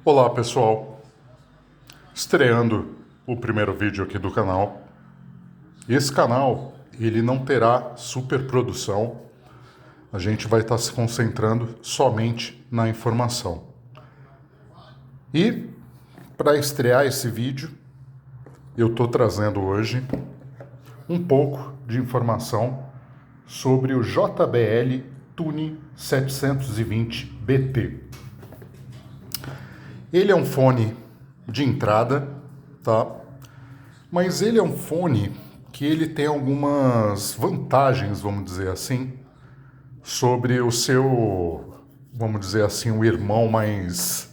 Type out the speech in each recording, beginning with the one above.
Olá pessoal, estreando o primeiro vídeo aqui do canal. Esse canal ele não terá superprodução, a gente vai estar se concentrando somente na informação. E para estrear esse vídeo, eu estou trazendo hoje um pouco de informação sobre o JBL Tune 720 BT. Ele é um fone de entrada, tá? Mas ele é um fone que ele tem algumas vantagens, vamos dizer assim, sobre o seu, vamos dizer assim, o irmão mais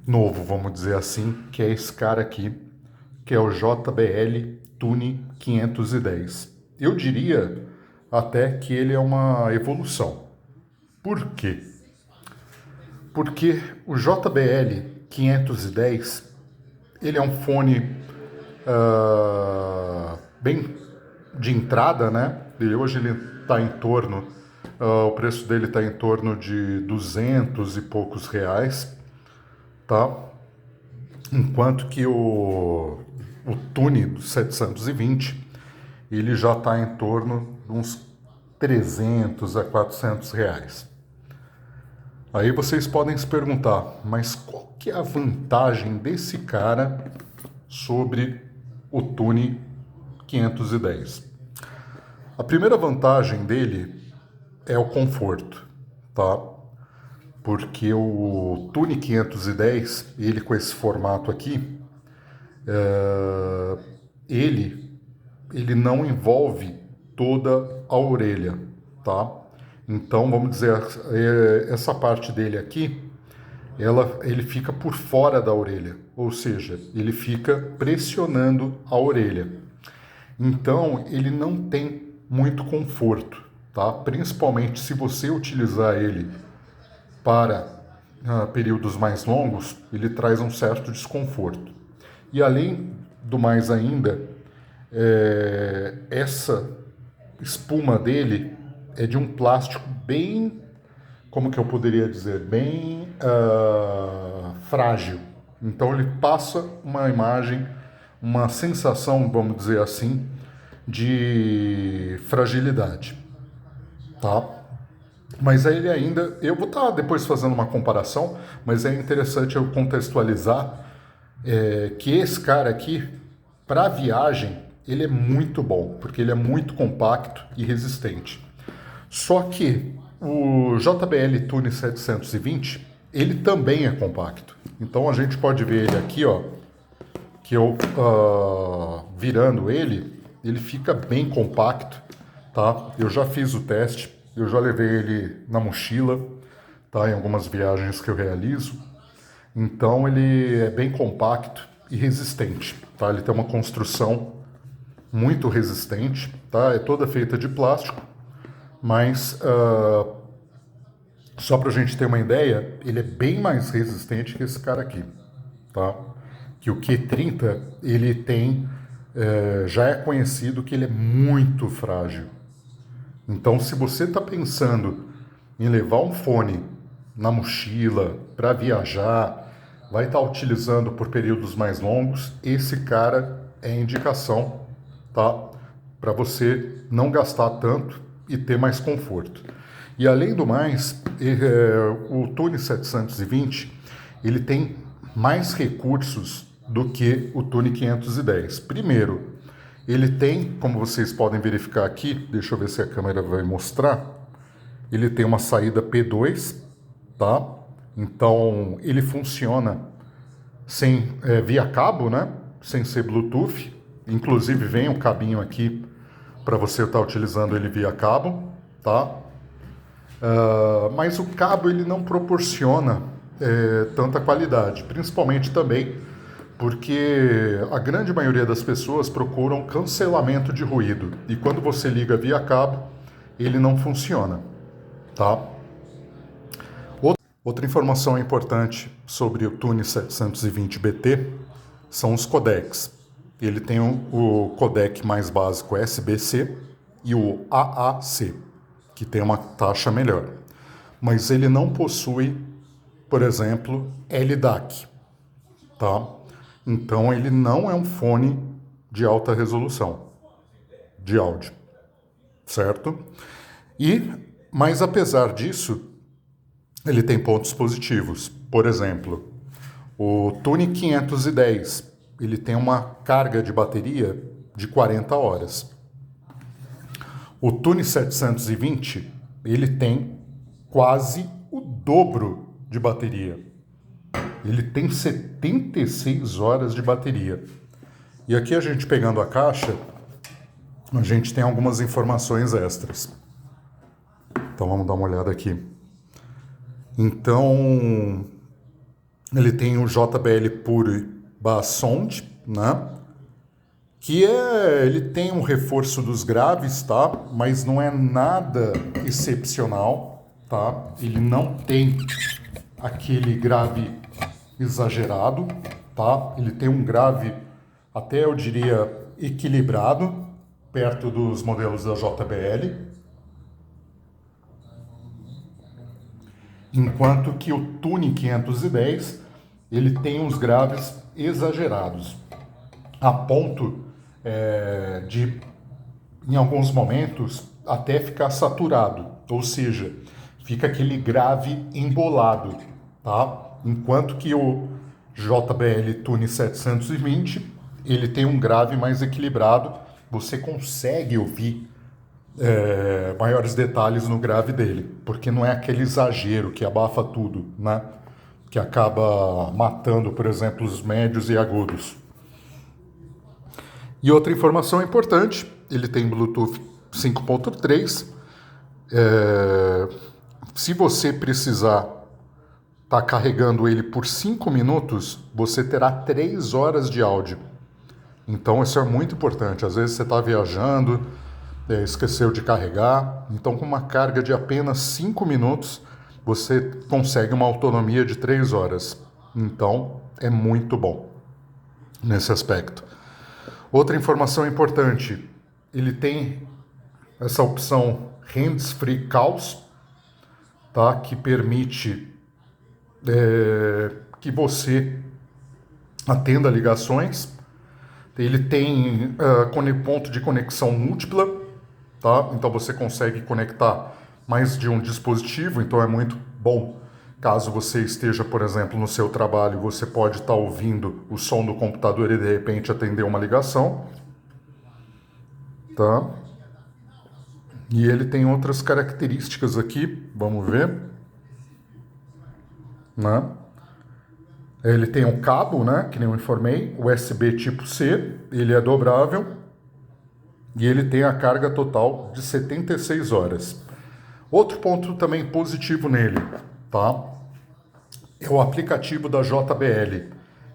novo, vamos dizer assim, que é esse cara aqui, que é o JBL Tune 510. Eu diria até que ele é uma evolução. Por quê? Porque o JBL 510, ele é um fone bem de entrada, né? E hoje ele está em torno, o preço dele está em torno de 200 e poucos reais, tá? Enquanto que o Tune do 720, ele já está em torno de uns 300 a 400 reais. Aí vocês podem se perguntar, mas qual que é a vantagem desse cara sobre o Tune 510? A primeira vantagem dele é o conforto, tá? Porque o Tune 510, ele com esse formato aqui, ele não envolve toda a orelha, tá? Então, vamos dizer, essa parte dele aqui, ele fica por fora da orelha, ou seja, ele fica pressionando a orelha. Então, ele não tem muito conforto, tá? Principalmente se você utilizar ele para períodos mais longos, ele traz um certo desconforto. E além do mais ainda, essa espuma dele é de um plástico bem, como que eu poderia dizer, bem frágil. Então ele passa uma imagem, uma sensação, vamos dizer assim, de fragilidade, tá? Mas ele ainda, eu vou estar depois fazendo uma comparação, mas é interessante eu contextualizar que esse cara aqui, para viagem, ele é muito bom, porque ele é muito compacto e resistente. Só que o JBL Tune 720, ele também é compacto. Então a gente pode ver ele aqui, ó, que eu virando ele, ele fica bem compacto, tá? Eu já fiz o teste, eu já levei ele na mochila, tá? Em algumas viagens que eu realizo. Então ele é bem compacto e resistente, tá? Ele tem uma construção muito resistente, tá? É toda feita de plástico, mas só para a gente ter uma ideia, ele é bem mais resistente que esse cara aqui, tá? Que o Q30, ele tem, já é conhecido que ele é muito frágil. Então, se você está pensando em levar um fone na mochila para viajar, vai estar utilizando por períodos mais longos, esse cara é indicação, tá? Para você não gastar tanto e ter mais conforto. E além do mais, o Tune 720, ele tem mais recursos do que o Tune 510. Primeiro, ele tem, como vocês podem verificar aqui, deixa eu ver se a câmera vai mostrar, ele tem uma saída P2, tá? Então ele funciona sem via cabo, né? Sem ser Bluetooth. Inclusive vem um cabinho aqui para você estar utilizando ele via cabo, tá? Mas o cabo ele não proporciona tanta qualidade, principalmente também porque a grande maioria das pessoas procuram cancelamento de ruído e quando você liga via cabo ele não funciona, tá? Outra informação importante sobre o Tune 720 BT são os codecs. Ele tem o codec mais básico SBC e o AAC, que tem uma taxa melhor. Mas ele não possui, por exemplo, LDAC. tá? Então ele não é um fone de alta resolução de áudio, certo? Mas apesar disso, ele tem pontos positivos. Por exemplo, o Tune 510, ele tem uma carga de bateria de 40 horas. O Tune 720, ele tem quase o dobro de bateria. Ele tem 76 horas de bateria. E aqui a gente pegando a caixa, a gente tem algumas informações extras. Então vamos dar uma olhada aqui. Então, ele tem o JBL Pure Bass Sound, né? Ele tem um reforço dos graves, tá? Mas não é nada excepcional, tá? Ele não tem aquele grave exagerado, tá? Ele tem um grave, até eu diria, equilibrado, perto dos modelos da JBL. Enquanto que o Tune 510, ele tem uns graves exagerados, a ponto de, em alguns momentos, até ficar saturado, ou seja, fica aquele grave embolado, tá? Enquanto que o JBL Tune 720, ele tem um grave mais equilibrado, você consegue ouvir maiores detalhes no grave dele, porque não é aquele exagero que abafa tudo, né? Que acaba matando, por exemplo, os médios e agudos. E outra informação importante, ele tem Bluetooth 5.3. Se você precisar estar carregando ele por 5 minutos, você terá 3 horas de áudio. Então isso é muito importante. Às vezes você está viajando, esqueceu de carregar, então com uma carga de apenas 5 minutos, você consegue uma autonomia de 3 horas. Então é muito bom nesse aspecto. Outra informação importante, ele tem essa opção Hands-Free Calls, tá? Que permite que você atenda ligações. Ele tem ponto de conexão múltipla, tá? Então você consegue conectar mais de um dispositivo, então é muito bom. Caso você esteja, por exemplo, no seu trabalho, você pode estar ouvindo o som do computador e de repente atender uma ligação, tá? E ele tem outras características aqui, vamos ver, né? Ele tem um cabo, né, que nem eu informei, USB tipo C, ele é dobrável e ele tem a carga total de 76 horas. Outro ponto também positivo nele, tá? É o aplicativo da JBL,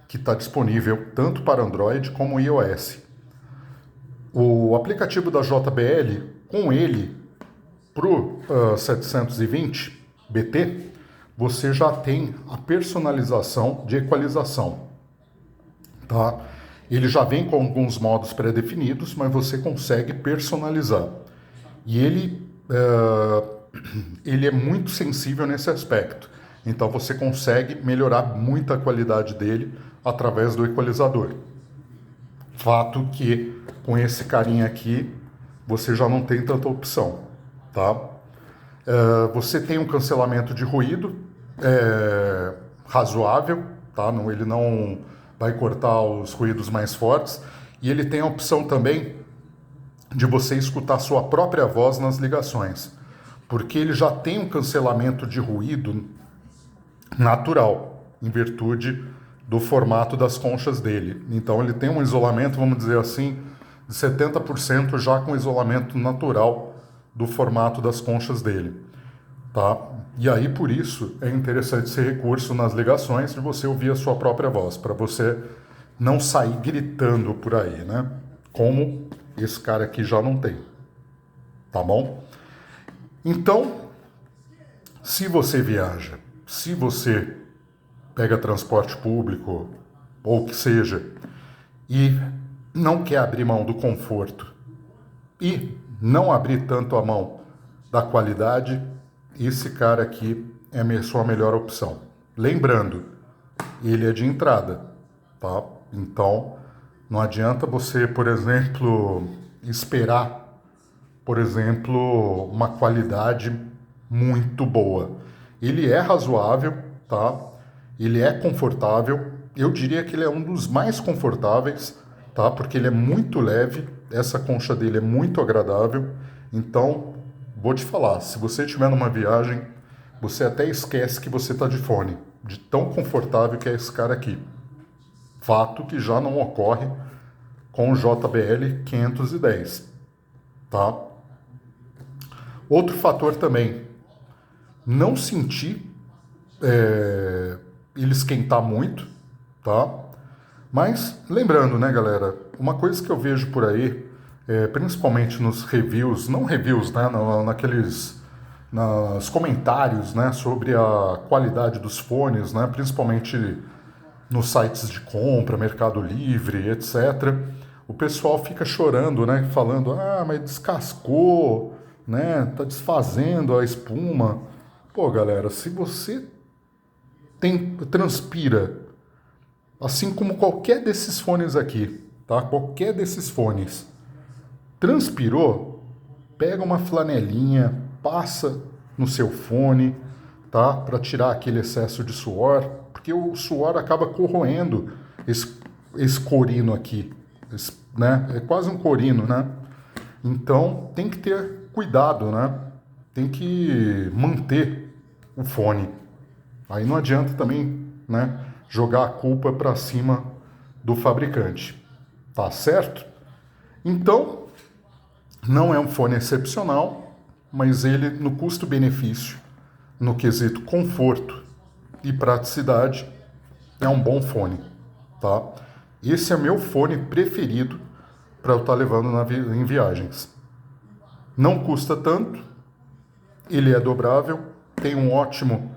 que está disponível tanto para Android como iOS. O aplicativo da JBL, com ele, para o 720 BT, você já tem a personalização de equalização, tá? Ele já vem com alguns modos pré-definidos, mas você consegue personalizar. E ele é muito sensível nesse aspecto. Então você consegue melhorar muito a qualidade dele através do equalizador. Fato que com esse carinha aqui você já não tem tanta opção, tá? Você tem um cancelamento de ruído razoável, tá? Ele não vai cortar os ruídos mais fortes. E ele tem a opção também de você escutar sua própria voz nas ligações, porque ele já tem um cancelamento de ruído natural, em virtude do formato das conchas dele. Então ele tem um isolamento, vamos dizer assim, de 70% já com isolamento natural do formato das conchas dele, tá? E aí por isso é interessante esse recurso nas ligações de você ouvir a sua própria voz, para você não sair gritando por aí, né? Como esse cara aqui já não tem, tá bom? Então, se você viaja, se você pega transporte público ou o que seja e não quer abrir mão do conforto e não abrir tanto a mão da qualidade, esse cara aqui é a sua melhor opção. Lembrando, ele é de entrada, tá? Então, não adianta você, por exemplo, esperar, por exemplo, uma qualidade muito boa. Ele é razoável, tá? Ele é confortável. Eu diria que ele é um dos mais confortáveis, tá? Porque ele é muito leve, essa concha dele é muito agradável. Então, vou te falar, se você estiver numa viagem, você até esquece que você está de fone, de tão confortável que é esse cara aqui. Fato que já não ocorre com o JBL 510, tá? Outro fator também, não senti ele esquentar muito, tá? Mas lembrando, né, galera, uma coisa que eu vejo por aí, principalmente nos reviews, não reviews, né, naqueles nos comentários, né, sobre a qualidade dos fones, né, principalmente nos sites de compra, Mercado Livre, etc. O pessoal fica chorando, né, falando, mas descascou, né, tá desfazendo a espuma. Pô, galera, se você transpira, assim como qualquer desses fones aqui, tá? Qualquer desses fones transpirou, pega uma flanelinha, passa no seu fone, tá? Para tirar aquele excesso de suor, porque o suor acaba corroendo esse corino aqui, né? É quase um corino, né? Então tem que ter cuidado, né? Tem que manter o fone. Aí não adianta também, né, jogar a culpa para cima do fabricante. Tá certo? Então, não é um fone excepcional, mas ele, no custo-benefício, no quesito conforto e praticidade, é um bom fone, tá? Esse é meu fone preferido para eu estar levando em viagens. Não custa tanto, ele é dobrável, tem um ótimo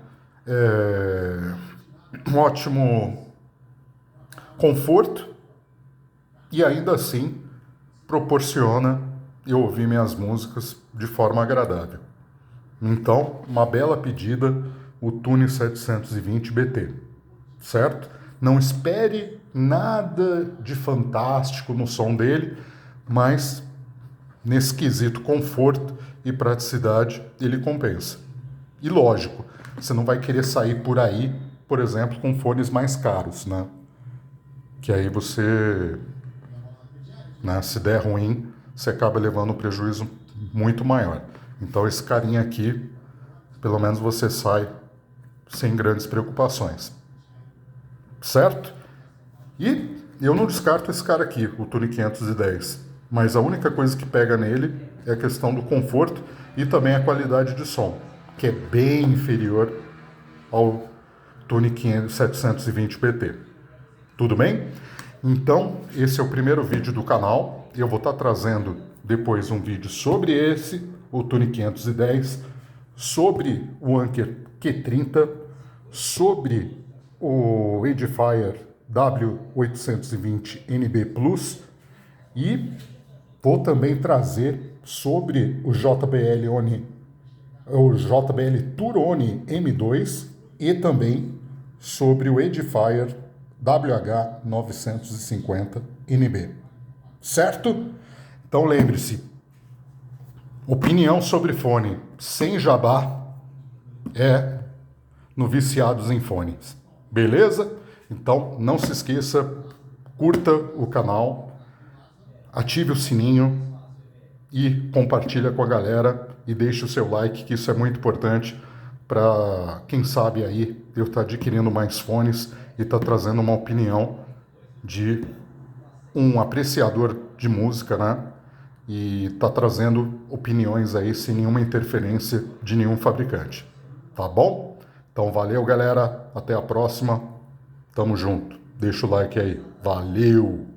conforto e ainda assim proporciona eu ouvir minhas músicas de forma agradável. Então, uma bela pedida, o Tune 720 BT, certo? Não espere nada de fantástico no som dele, mas nesse quesito conforto e praticidade ele compensa. E lógico, você não vai querer sair por aí, por exemplo, com fones mais caros, né? Que aí você, né, se der ruim, você acaba levando um prejuízo muito maior. Então esse carinha aqui, pelo menos você sai sem grandes preocupações. Certo? E eu não descarto esse cara aqui, o Tune 510. Mas a única coisa que pega nele é a questão do conforto e também a qualidade de som, que é bem inferior ao Tune 720 PT. Tudo bem? Então, esse é o primeiro vídeo do canal. Eu vou estar trazendo depois um vídeo sobre esse, o Tune 510, sobre o Anker Q30, sobre o Edifier W820NB Plus e vou também trazer sobre o JBL Turone M2 e também sobre o Edifier WH950NB. Certo? Então lembre-se, opinião sobre fone sem jabá é no Viciados em Fones. Beleza? Então não se esqueça, curta o canal, ative o sininho e compartilha com a galera e deixe o seu like, que isso é muito importante para, quem sabe aí, eu estar adquirindo mais fones e estar trazendo uma opinião de um apreciador de música, né? E estar trazendo opiniões aí sem nenhuma interferência de nenhum fabricante. Tá bom? Então valeu, galera. Até a próxima. Tamo junto. Deixa o like aí. Valeu!